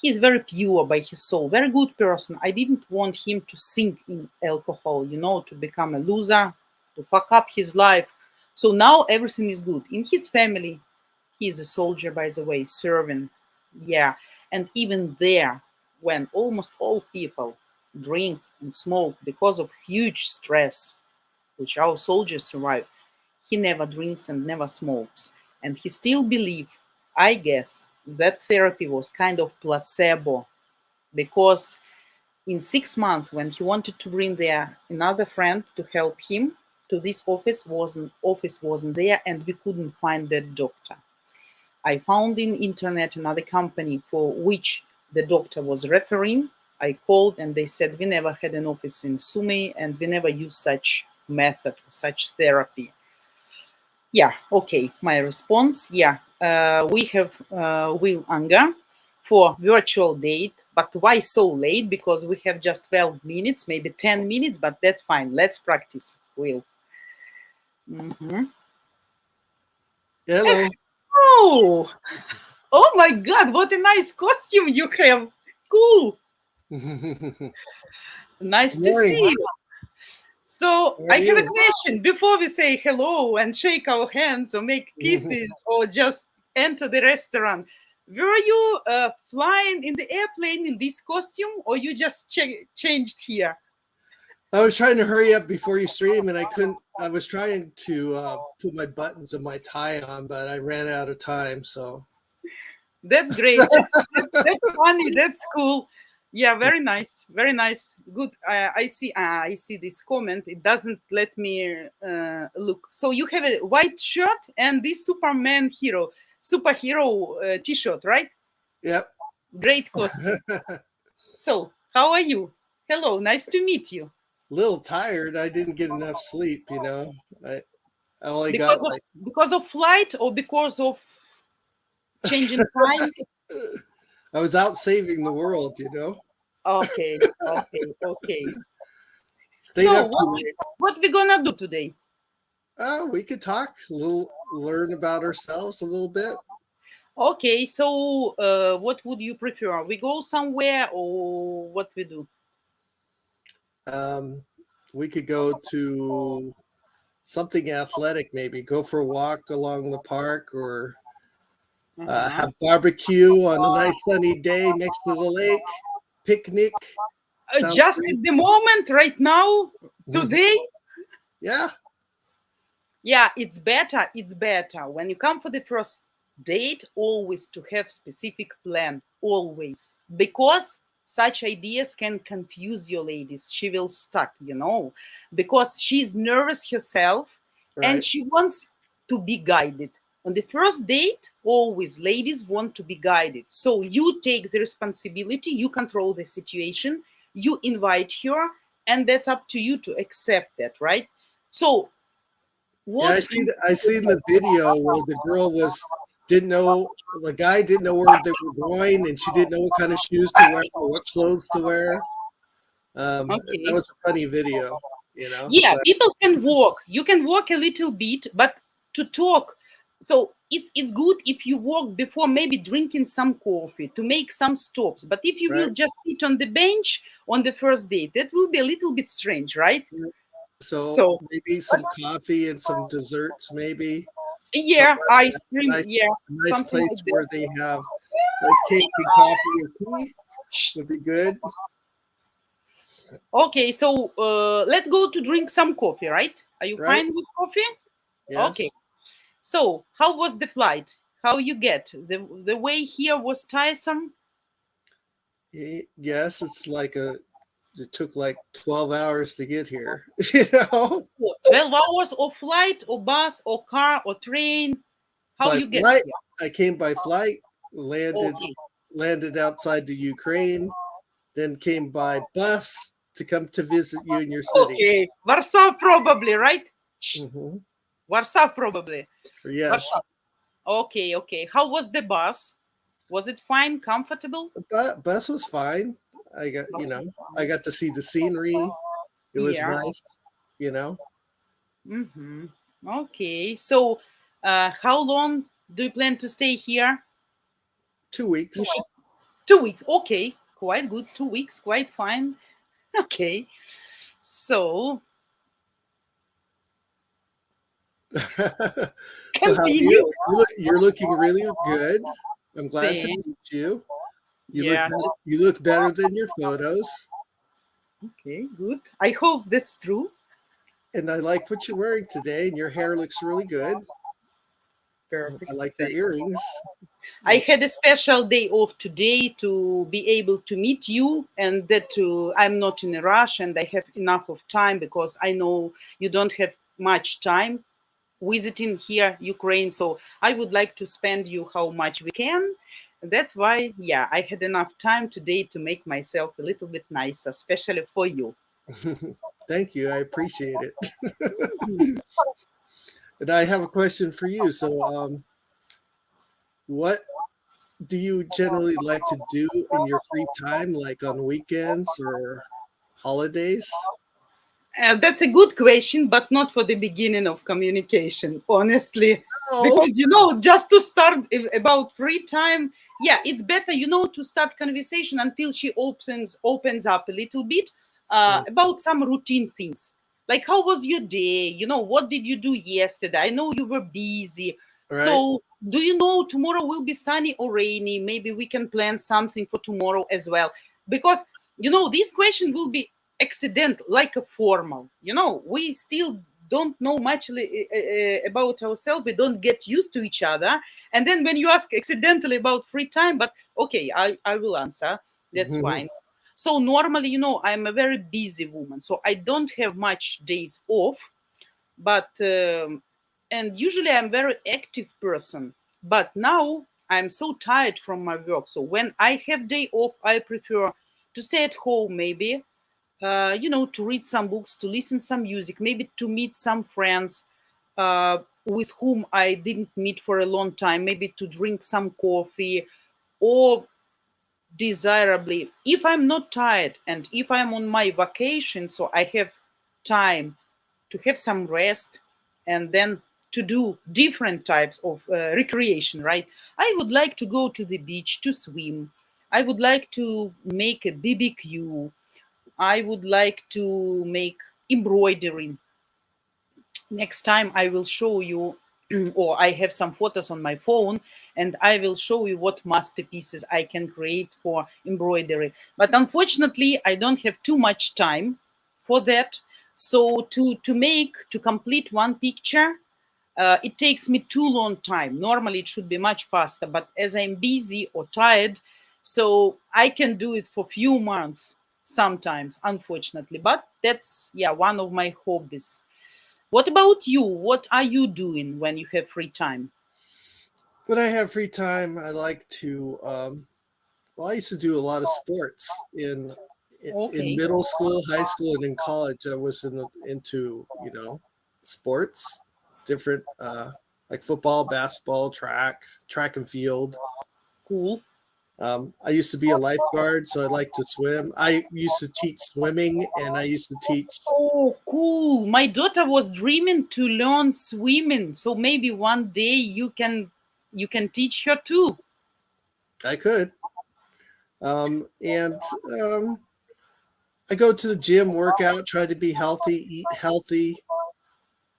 He's very pure by his soul, very good person. I didn't want him to sink in alcohol, to become a loser, to fuck up his life. So now everything is good. In his family, he is a soldier, by the way, serving. Yeah. And even there, when almost all people drink and smoke because of huge stress, which our soldiers survive, he never drinks and never smokes. And he still believes, I guess, that therapy was kind of placebo, because in 6 months, when he wanted to bring there another friend to help him to this office wasn't there, and we couldn't find that doctor. I found in internet another company for which the doctor was referring. I called and they said we never had an office in Sumy and we never used such method or such therapy. Yeah, okay. My response, yeah, we have Will Anga for virtual date, but why so late? Because we have just 12 minutes, maybe 10 minutes, but that's fine. Let's practice, Will. Mhm. Hello. Oh, oh my God, what a nice costume you have. Cool. Good Nice to see morning. you. So How I are have a you? question before we say hello and shake our hands or make kisses or just enter the restaurant. Were you flying in the airplane in this costume, or you just changed here? I was trying to hurry up before you stream, and I couldn't. I was trying to put my buttons and my tie on, but I ran out of time. So That's great. That's funny. That's cool. Yeah, very nice. Very nice. Good. I see this comment. It doesn't let me look. So you have a white shirt and this superhero t-shirt, right? yep. Great costume. So how are you? Hello. Nice to meet you. Little tired. I didn't get enough sleep. I only Because got of like because of flight or because of changing time? I was out saving the world. Okay. Okay. Okay. Stayed So up what too we, late. what we gonna do today? We could talk a little, learn about ourselves a little bit. Okay, so what would you prefer? We go somewhere or what we do? Um, we could go to something athletic, maybe go for a walk along the park, or have barbecue on a nice sunny day next to the lake, picnic. Sounds Just great. at the moment, right now, today, Yeah. yeah, it's better. It's better when you come for the first date, always to have specific plan, always, because such ideas can confuse your ladies. She will stuck, because she's nervous herself and Right. she wants to be guided. On the first date, always ladies want to be guided. So you take the responsibility, you control the situation, you invite her, and that's up to you to accept that, right? So Yeah, what I seen the video where the girl didn't know the guy didn't know where they were going, and she didn't know what kind of shoes to wear or what clothes to wear. That Okay. was a funny video, Yeah, But people can walk. You can walk a little bit, but to talk. So it's good if you walk before maybe drinking some coffee to make some stops. But if you right. will just sit on the bench on the first date, that will be a little bit strange, right? So So maybe some coffee and some desserts, maybe yeah, somewhere ice cream, nice, yeah, a nice something like place that. where they have like cake and coffee or tea would be good. Okay, so let's go to drink some coffee, right? Are you Right? fine with coffee? Okay. Yes. So how was the flight? How you get? The way here was tiresome? Yes, it took like 12 hours to get here, you know? What, 12 hours of flight or bus or car or train? How By you get flight, here? I came by flight, landed Okay. landed outside the Ukraine, then came by bus to come to visit you in your city. Okay. Warsaw probably, right? Hmm. Warsaw probably. Warsaw. Yes. Okay, okay. How was the bus? Was it fine, comfortable? But bus was fine. I got to see the scenery. It was Yeah. nice, you know. Mm-hmm. Okay. So how long do you plan to stay here? 2 weeks. 2 weeks. Okay. Quite good. 2 weeks. Quite fine. Okay. So So how are continue. you? You're looking really good. I'm glad to Then, meet you. yeah. You look better than your photos, Okay, good. I hope that's true. and I like what you're wearing today. And your hair looks really good. I Perfect. like your Thanks. earrings. I had a special day off today to be able to meet you, and that I'm not in a rush and I have enough of time because I know you don't have much time visiting here, Ukraine. So I would like to spend you how much we can. That's why, yeah, I had enough time today to make myself a little bit nicer, especially for you. Thank you. I appreciate it. And I have a question for you. So, what do you generally like to do in your free time, like on weekends or holidays? That's a good question, but not for the beginning of communication, honestly. Oh, Because, just to start about free time, yeah, it's better, to start conversation until she opens up a little bit about some routine things. Like, how was your day? What did you do yesterday? I know you were busy. right. So, do you know tomorrow will be sunny or rainy? Maybe we can plan something for tomorrow as well. Because, this question will be accident, like a formal. We still don't know much about ourselves. We don't get used to each other. And then when you ask accidentally about free time, but okay, I will answer. That's Mhm. fine. So normally, I'm a very busy woman, so I don't have much days off. But and usually I'm very active person. But now I'm so tired from my work. So when I have day off, I prefer to stay at home, maybe to read some books, to listen some music, maybe to meet some friends with whom I didn't meet for a long time, maybe to drink some coffee, or desirably, if I'm not tired and if I'm on my vacation, so I have time to have some rest and then to do different types of recreation, right? I would like to go to the beach to swim. I would like to make a BBQ. I would like to make embroidery. Next time I will show you, or I have some photos on my phone, and I will show you what masterpieces I can create for embroidery. But unfortunately, I don't have too much time for that. So to complete one picture, it takes me too long time. Normally it should be much faster, but as I'm busy or tired, so I can do it for few months sometimes, unfortunately. But that's, yeah, one of my hobbies. What about you? What are you doing when you have free time? When I have free time, I like to. Well, I used to do a lot of sports in Okay. middle school, high school, and in college. I was into sports, different like football, basketball, track and field. Cool. I used to be a lifeguard, so I like to swim. I used to teach swimming, and I used to teach. Oh, cool. My daughter was dreaming to learn swimming. So maybe one day you can teach her too. I could, and I go to the gym, work out, try to be healthy, eat healthy.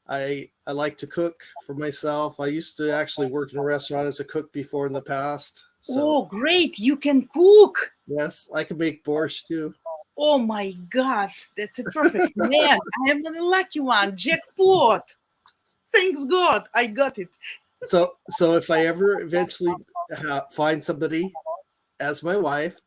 I like to cook for myself. I used to actually work in a restaurant as a cook before in the past. So Oh, great. You can cook. yes, I can make borscht too. Oh my God. That's a perfect man. I am the lucky one. Jackpot. Thanks God. I got it. So if I ever eventually find somebody as my wife,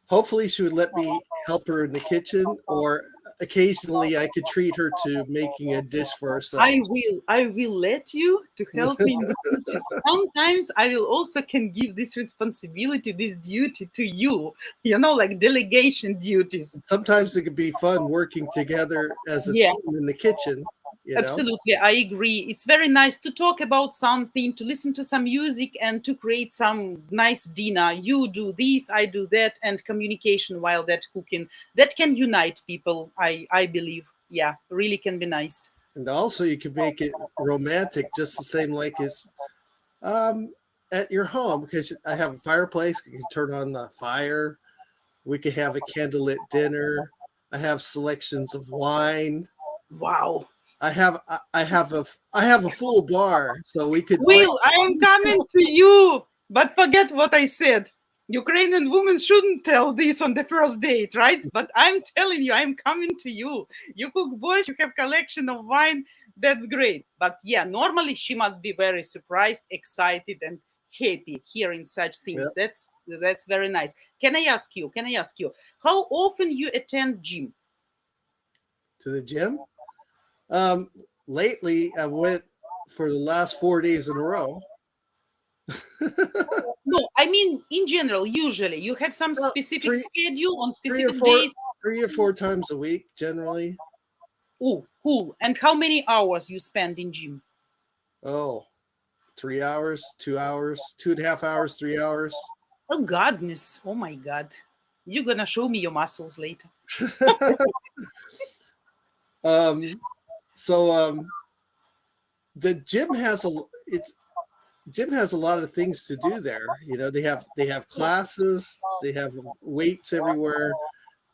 hopefully she would let me help her in the kitchen, or occasionally I could treat her to making a dish for ourselves. I will let you to help me in the kitchen. Sometimes I will also can give this responsibility, this duty to you, like delegation duties. Sometimes it could be fun working together as a Yeah, team in the kitchen, you know. absolutely. I agree. It's very nice to talk about something, to listen to some music, and to create some nice dinner. You do this, I do that, and communication while that cooking. That can unite people, I believe. Yeah, really can be nice. And also you can make it romantic, just the same like as um, at your home, because I have a fireplace. You can turn on the fire. We could have a candlelit dinner. I have selections of wine. Wow. I have a full bar, so we could. Will, I am coming to you. But forget what I said. Ukrainian women shouldn't tell this on the first date, right? But I'm telling you, I'm coming to you. You cook borscht, you have collection of wine. That's great. But yeah, normally she must be very surprised, excited, and happy hearing such Yeah, things. That's very nice. Can I ask you? How often you attend gym? to the gym. Um, Lately I went for the last 4 days in a row. No, I mean in general. Usually, you have some Well, specific three, schedule on three or specific four, days. 3 or 4 times a week generally. Oh, cool. And how many hours you spend in gym? Oh, 3 hours, 2 hours, 2.5 hours, 3 hours. Oh, goodness. Oh, my God. You're going to show me your muscles later. um, so the gym has a lot of things to do there. You know, they have classes, they have weights everywhere,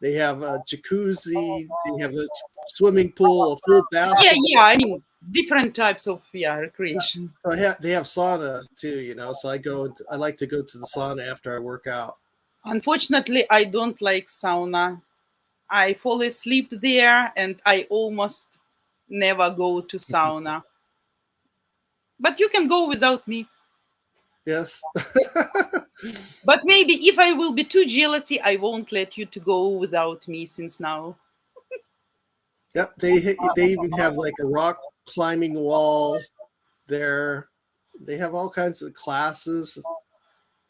they have a jacuzzi, they have a swimming pool, a full Yeah, basketball. yeah. I mean, different types of, yeah, recreation. So they have sauna too. You know, so I like to go to the sauna after I work out. Unfortunately, I don't like sauna. I fall asleep there and I almost never go to sauna. But you can go without me. Yes. But maybe if I will be too jealousy, I won't let you to go without me since now. Yep. They even have like a rock climbing wall there. They have all kinds of classes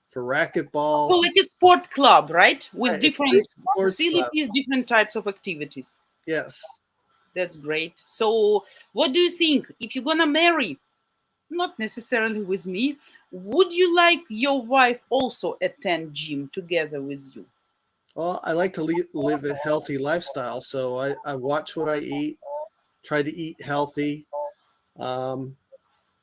for So racquetball. like a sport club, right? With Right, it's a big different sports club. facilities, different types of activities. Yes. That's great. So what do you think? If you're gonna marry, not necessarily with me, would you like your wife also attend gym together with you? Well, I like to live a healthy lifestyle, so I watch what I eat, try to eat healthy. Um,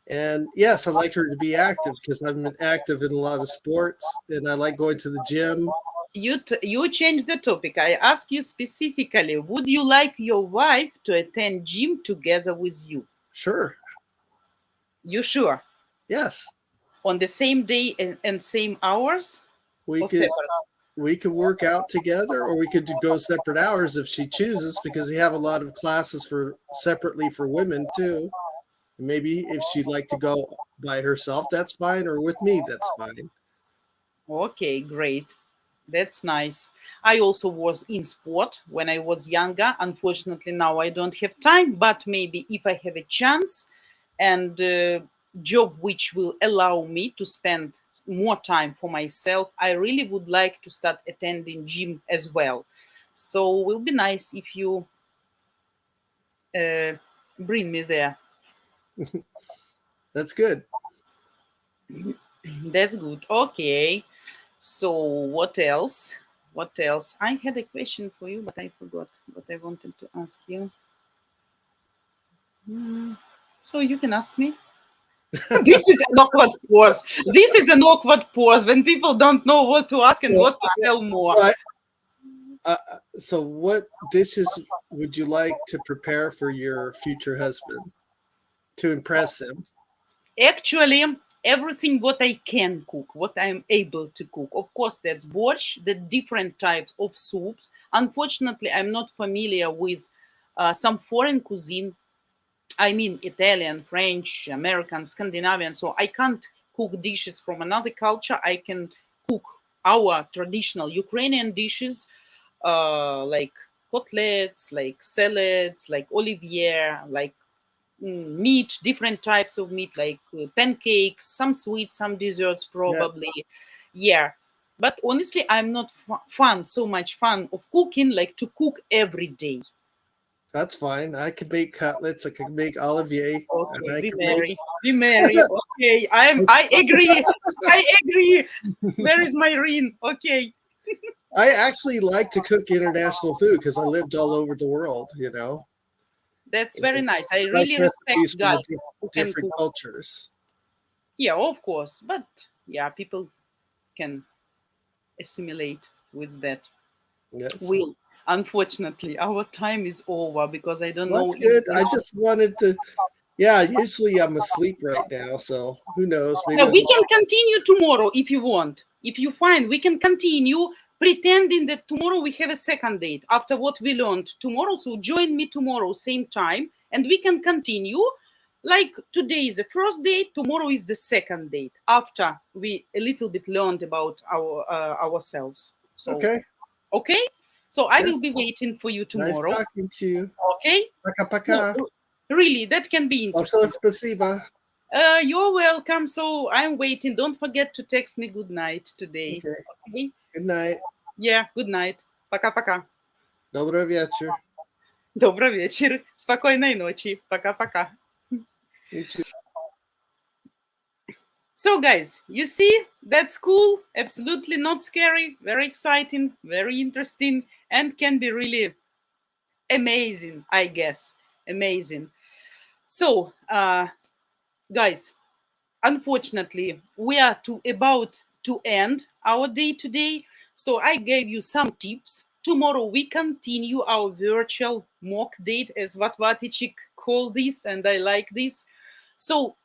and yes, I like her to be active because I'm active in a lot of sports, and I like going to the gym. You change the topic. I ask you specifically, would you like your wife to attend gym together with you? Sure. You sure? Yes. On the same day and same hours? We Or could separate? we could work out together, or we could go separate hours if she chooses, because they have a lot of classes for separately for women too. Maybe if she'd like to go by herself, that's fine, or with me, that's fine. Okay, great. That's nice. I also was in sport when I was younger. Unfortunately, now I don't have time, but maybe if I have a chance and job which will allow me to spend more time for myself, I really would like to start attending gym as well. So it will be nice if you uh, bring me there. That's good. That's good. Okay. So what else? What else? I had a question for you, but I forgot what I wanted to ask you. So you can ask me. This is an awkward pause. This is an awkward pause when people don't know what to ask and So, what to tell more. so what dishes would you like to prepare for your future husband to impress him? Actually, everything what I can cook, what I'm able to cook. Of course, that's borscht, the different types of soups. Unfortunately, I'm not familiar with some foreign cuisine. I mean, Italian, French, American, Scandinavian. So I can't cook dishes from another culture. I can cook our traditional Ukrainian dishes, like cutlets, like salads, like olivier, like meat, different types of meat, like pancakes, some sweets, some desserts, Yeah, probably. Yeah. But honestly, I'm not so much fun of cooking, like to cook every day. that's fine. I can make cutlets. I can make olivier, and Okay, I be can make. merry. Be merry. Okay, I agree. I agree. Where is my ring? Okay. I actually like to cook international food because I lived all over the world. That's very nice. I Like really recipes respect from the guys who can different cook. cultures. Yeah, of course. But yeah, people can assimilate with that. Yes. Will. Unfortunately, our time is over because I don't Well, know that's if good. I just wanted to. Yeah, usually I'm asleep right now, so who knows? Maybe I'll we go. can continue tomorrow if you want. If you find we can continue pretending that tomorrow we have a second date after what we learned tomorrow. So join me tomorrow, same time, and we can continue. Like today is the first date, tomorrow is the second date after we a little bit learned about ourselves. So Okay. okay, so I will Yes. be waiting for you Nice tomorrow. talking to you. Okay, Paka no, paka. really, that can be Also, interesting. spasiba. You're welcome. So I'm waiting. Don't forget to text me good night today. Okay. Okay? Good night. Yeah, good night. Пока-пока. Добрый вечер. Добрый вечер. Спокойной ночи. Пока-пока. You too. So, guys, you see, that's cool. Absolutely not scary. Very exciting. Very interesting. And can be really amazing, I guess. Amazing. So, guys, unfortunately, we are about to end our day today. So I gave you some tips. Tomorrow we continue our virtual mock date, as Vatvaticic called this, and I like this. So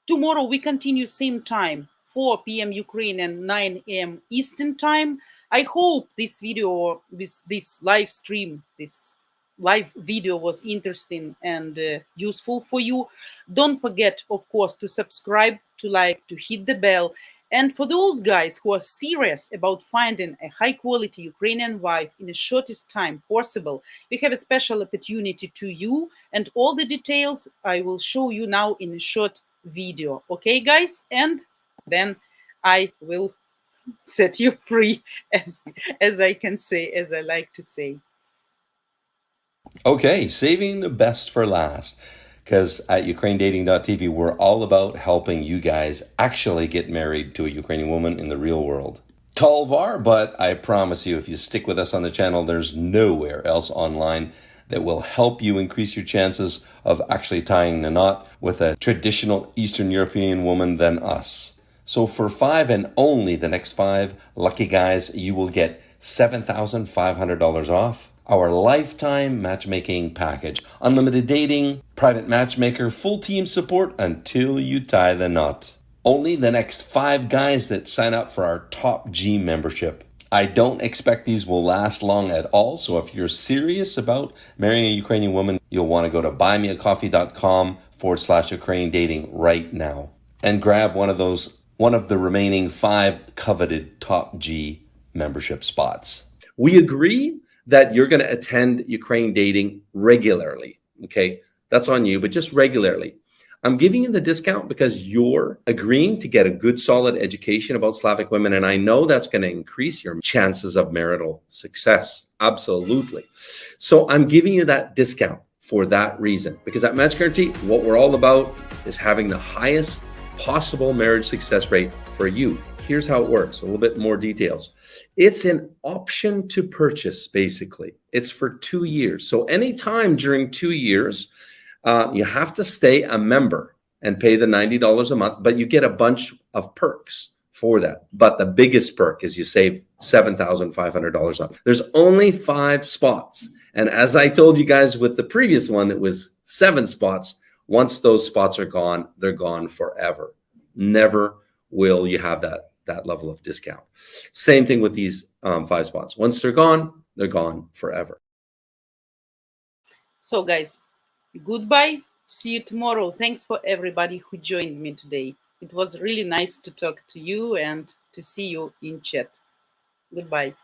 tomorrow we continue same time, 4 p.m. Ukrainian, 9 a.m. Eastern time. I hope this video, this live stream, this live video was interesting and useful for you. Don't forget, of course, to subscribe, to like, to hit the bell. And for those guys who are serious about finding a high quality Ukrainian wife in the shortest time possible, we have a special opportunity to you. And all the details I will show you now in a short video. Okay, guys? And then I will set you free, as I can say, as I like to say. Okay, saving the best for last. Because at UkraineDating.tv, we're all about helping you guys actually get married to a Ukrainian woman in the real world. Tall bar, but I promise you, if you stick with us on the channel, there's nowhere else online that will help you increase your chances of actually tying the knot with a traditional Eastern European woman than us. So for 5 and only the next 5 lucky guys, you will get $7,500 off our lifetime matchmaking package, unlimited dating, private matchmaker, full team support until you tie the knot. Only the next 5 guys that sign up for our Top G membership. I don't expect these will last long at all. So if you're serious about marrying a Ukrainian woman, you'll want to go to buymeacoffee.com/Ukraine dating right now and grab one of the remaining 5 coveted Top G membership spots. We agree that you're going to attend Ukraine dating regularly. Okay. That's on you, but just regularly. I'm giving you the discount because you're agreeing to get a good, solid education about Slavic women. And I know that's going to increase your chances of marital success. Absolutely. So I'm giving you that discount for that reason, because at Match Guarantee, what we're all about is having the highest possible marriage success rate for you. Here's how it works. A little bit more details. It's an option to purchase, basically. It's for 2 years. So anytime during 2 years, you have to stay a member and pay the $90 a month, but you get a bunch of perks for that. But the biggest perk is you save $7,500 off. There's only 5 spots. And as I told you guys with the previous one, that was 7 spots. Once those spots are gone, they're gone forever. Never will you have that level of discount. Same thing with these 5 spots. Once they're gone forever. So guys, goodbye. See you tomorrow. Thanks for everybody who joined me today. It was really nice to talk to you and to see you in chat. Goodbye.